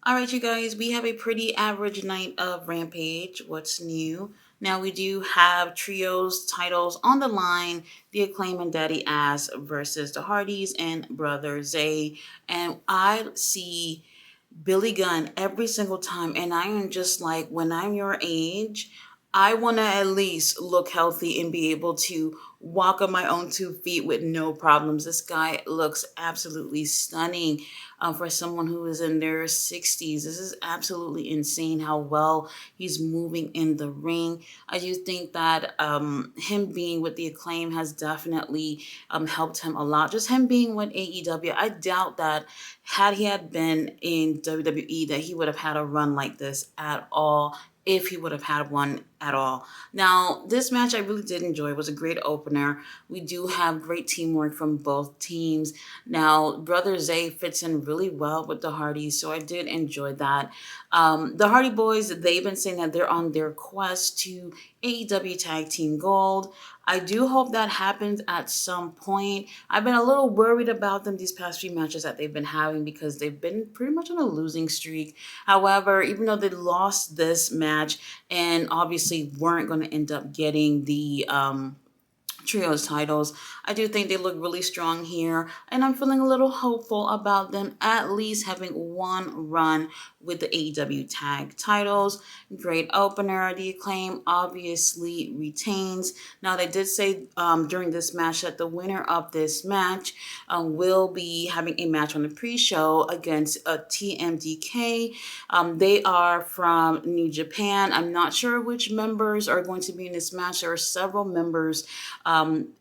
All right, you guys, we have a pretty average night of Rampage. What's new? Now, we do have trios titles on the line, The Acclaim and Daddy Ass versus the Hardys and Brother Zay. And I see Billy Gunn every single time, and I am just like, when I'm your age, I want to at least look healthy and be able to walk on my own 2 feet with no problems. This guy looks absolutely stunning for someone who is in their 60s. This is absolutely insane how well he's moving in the ring. I do think that him being with the Acclaim has definitely helped him a lot. Just him being with AEW, I doubt that had he had been in WWE that he would have had a run like this at all, if he would have had one at all. Now, this match I really did enjoy. It was a great opener. We do have great teamwork from both teams. Now, Brother Zay fits in really well with the Hardys, so I did enjoy that. The Hardy Boys, they've been saying that they're on their quest to AEW Tag Team Gold. I do hope that happens at some point. I've been a little worried about them these past few matches that they've been having because they've been pretty much on a losing streak. However, even though they lost this match and obviously weren't going to end up getting the trios titles, I do think they look really strong here, and I'm feeling a little hopeful about them at least having one run with the AEW tag titles. Great opener. The Acclaim obviously retains. Now, they did say during this match that the winner of this match will be having a match on the pre-show against a TMDK. They are from New Japan. I'm not sure which members are going to be in this match. There are several members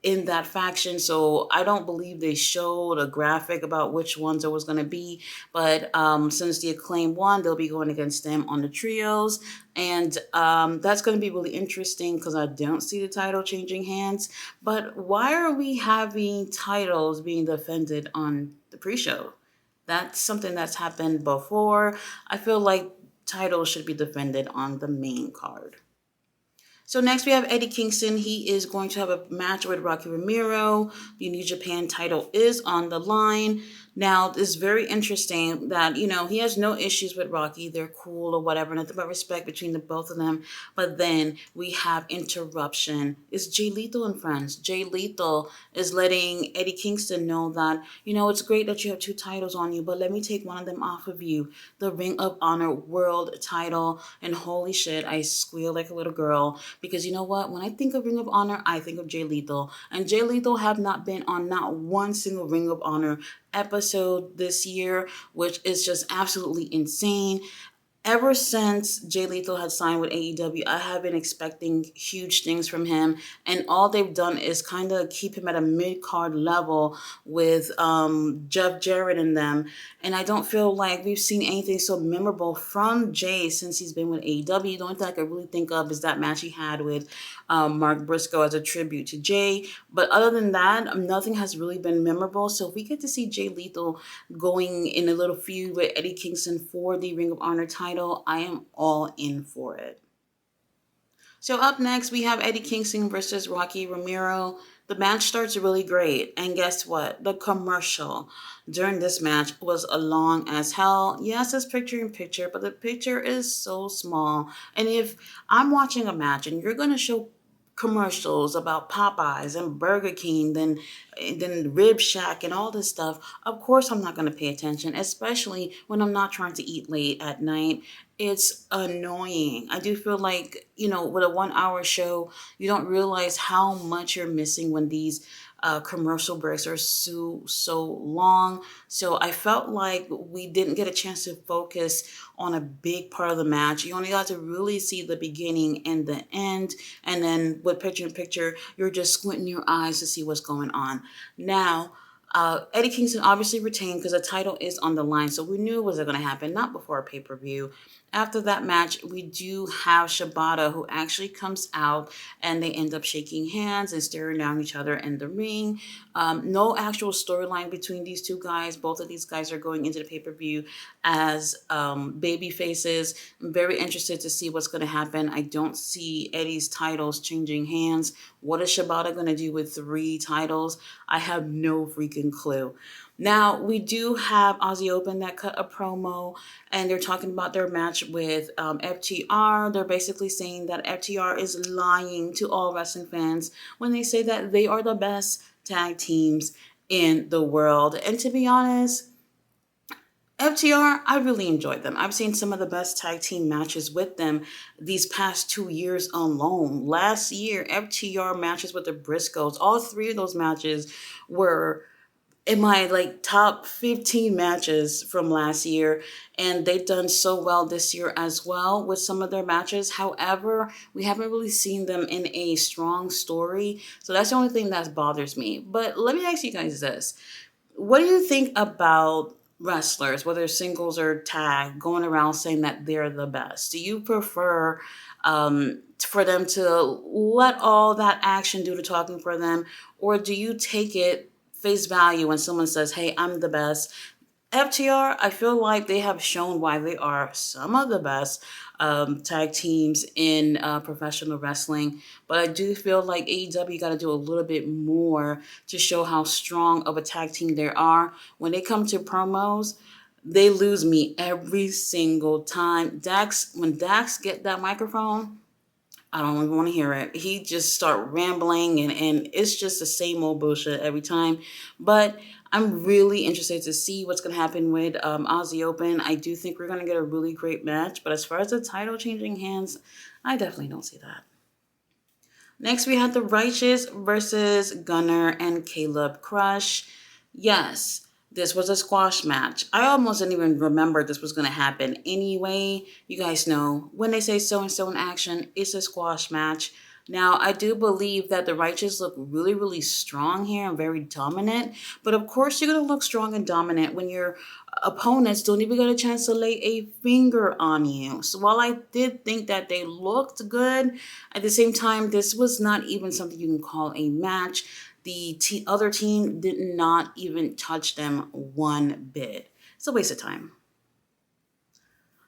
in that faction, so I don't believe they showed a graphic about which ones it was going to be. But since the Acclaim won, they'll be going against them on the trios. And that's going to be really interesting because I don't see the title changing hands. But why are we having titles being defended on the pre-show? That's something that's happened before. I feel like titles should be defended on the main card. So next we have Eddie Kingston. He is going to have a match with Rocky Romero. The New Japan title is on the line. Now, it's very interesting that, he has no issues with Rocky. They're cool or whatever, nothing but respect between the both of them. But then we have interruption. It's Jay Lethal and friends. Jay Lethal is letting Eddie Kingston know that, it's great that you have 2 titles on you, but let me take one of them off of you. The Ring of Honor World title. And holy shit, I squeal like a little girl. Because you know what? When I think of Ring of Honor, I think of Jay Lethal. And Jay Lethal have not been on not one single Ring of Honor episode this year, which is just absolutely insane. Ever since Jay Lethal had signed with AEW, I have been expecting huge things from him, and all they've done is kind of keep him at a mid-card level with Jeff Jarrett and them, and I don't feel like we've seen anything so memorable from Jay since he's been with AEW. The only thing I can really think of is that match he had with Mark Briscoe as a tribute to Jay, but other than that, nothing has really been memorable, so if we get to see Jay Lethal going in a little feud with Eddie Kingston for the Ring of Honor title, I am all in for it. So up next, we have Eddie Kingston versus Rocky Romero. The match starts really great. And guess what? The commercial during this match was long as hell. Yes, it's picture in picture, but the picture is so small. And if I'm watching a match and you're going to show commercials about Popeyes and Burger King, then Rib Shack and all this stuff, of course I'm not going to pay attention, especially when I'm not trying to eat late at night. It's annoying. I do feel like, with a 1 hour show, you don't realize how much you're missing when these commercial breaks are so long. So I felt like we didn't get a chance to focus on a big part of the match. You only got to really see the beginning and the end. And then with picture in picture, you're just squinting your eyes to see what's going on. Now, Eddie Kingston obviously retained because the title is on the line, so we knew it was going to happen, not before a pay-per-view. After that match, we do have Shibata, who actually comes out, and they end up shaking hands and staring down each other in the ring. No actual storyline between these two guys. Both of these guys are going into the pay-per-view as baby faces. I'm very interested to see what's going to happen. I don't see Eddie's titles changing hands. What is Shibata going to do with 3 titles? I have no freaking clue. Now, we do have Aussie Open that cut a promo, and they're talking about their match with FTR. They're basically saying that FTR is lying to all wrestling fans when they say that they are the best tag teams in the world. And to be honest, FTR, I really enjoyed them. I've seen some of the best tag team matches with them these past 2 years alone. Last year, FTR matches with the Briscoes, all three of those matches were in my like top 15 matches from last year, and they've done so well this year as well with some of their matches. However, we haven't really seen them in a strong story, so that's the only thing that bothers me. But let me ask you guys this: what do you think about wrestlers, whether singles or tag, going around saying that they're the best? Do you prefer for them to let all that action do the talking for them, or do you take it face value when someone says, "Hey, I'm the best"? FTR, I feel like they have shown why they are some of the best tag teams in professional wrestling. But I do feel like AEW got to do a little bit more to show how strong of a tag team they are. When they come to promos, they lose me every single time. When Dax get that microphone, I don't even want to hear it. He just start rambling, and it's just the same old bullshit every time. But I'm really interested to see what's going to happen with Aussie Open. I do think we're going to get a really great match. But as far as the title changing hands, I definitely don't see that. Next, we had the Righteous versus Gunner and Caleb Crush. Yes, this was a squash match. I almost didn't even remember this was going to happen anyway. You guys know when they say so and so in action, it's a squash match. Now, I do believe that the Righteous look really, really strong here and very dominant. But of course, you're going to look strong and dominant when your opponents don't even get a chance to lay a finger on you. So while I did think that they looked good, at the same time, this was not even something you can call a match. The other team did not even touch them one bit. It's a waste of time.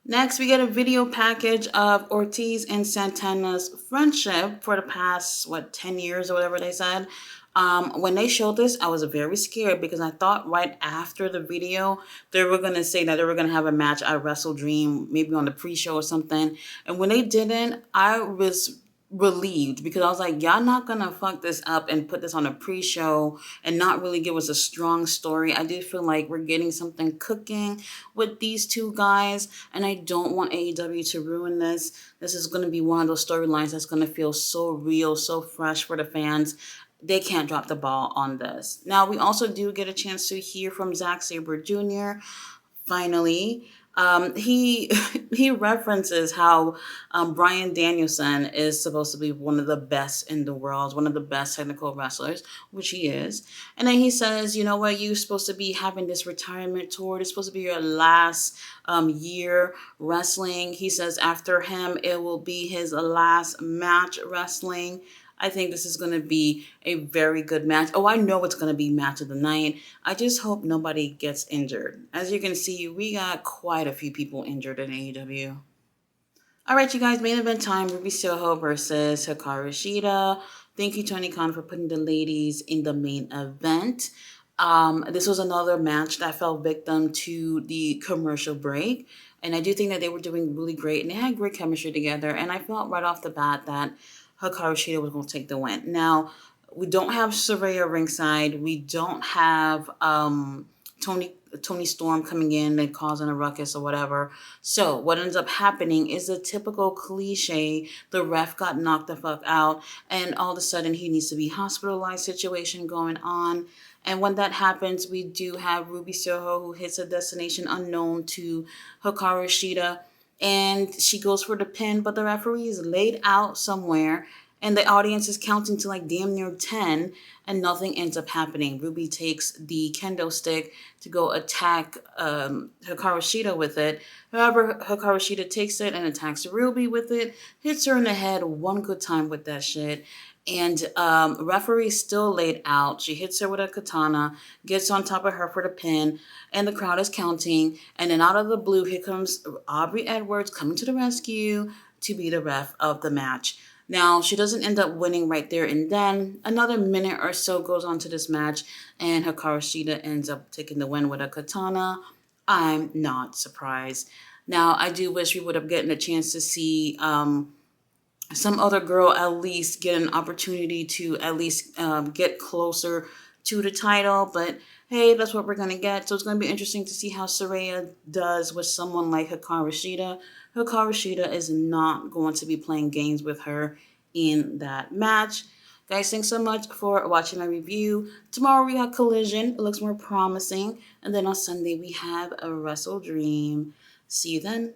Next, we get a video package of Ortiz and Santana's friendship for the past, 10 years or whatever they said. When they showed this, I was very scared because I thought right after the video, they were going to say that they were going to have a match at Wrestle Dream, maybe on the pre-show or something. And when they didn't, I was relieved because I was like, y'all not gonna fuck this up and put this on a pre-show and not really give us a strong story. I do feel like we're getting something cooking with these two guys, and I don't want AEW to ruin this. This is gonna be one of those storylines that's gonna feel so real, so fresh for the fans. They can't drop the ball on this. Now, we also do get a chance to hear from Zack Sabre Jr. Finally, he he references how Brian Danielson is supposed to be one of the best in the world, one of the best technical wrestlers, which he is. And then he says, you know what, you're supposed to be having this retirement tour. It's supposed to be your last year wrestling. He says after him, it will be his last match wrestling. I think this is going to be a very good match. Oh, I know it's going to be match of the night. I just hope nobody gets injured. As you can see, we got quite a few people injured in AEW. All right, you guys, main event time. Ruby Soho versus Hikaru Shida. Thank you, Tony Khan, for putting the ladies in the main event. This was another match that fell victim to the commercial break. And I do think that they were doing really great. And they had great chemistry together. And I felt right off the bat that Hikaru Shida was going to take the win. Now, we don't have Saraya ringside. We don't have Tony Storm coming in and causing a ruckus or whatever. So what ends up happening is a typical cliche. The ref got knocked the fuck out, and all of a sudden he needs to be hospitalized situation going on. And when that happens, we do have Ruby Soho, who hits a destination unknown to Hikaru Shida, and she goes for the pin, but the referee is laid out somewhere, and the audience is counting to like damn near 10, and nothing ends up happening. Ruby takes the kendo stick to go attack Hikaru Shida with it. However, Hikaru Shida takes it and attacks Ruby with it, hits her in the head one good time with that shit. And referee still laid out. She hits her with a katana, gets on top of her for the pin, and the crowd is counting. And then out of the blue, here comes Aubrey Edwards coming to the rescue to be the ref of the match. Now, she doesn't end up winning right there and then. Another minute or so goes on to this match, and Hikaru Shida ends up taking the win with a katana. I'm not surprised. Now, I do wish we would have gotten a chance to see some other girl at least get an opportunity to at least get closer to the title. But hey, that's what we're going to get. So it's going to be interesting to see how Saraya does with someone like Hikaru Shida. Hikaru Shida is not going to be playing games with her in that match. Guys, thanks so much for watching my review. Tomorrow we got Collision. It looks more promising. And then on Sunday we have a Wrestle Dream. See you then.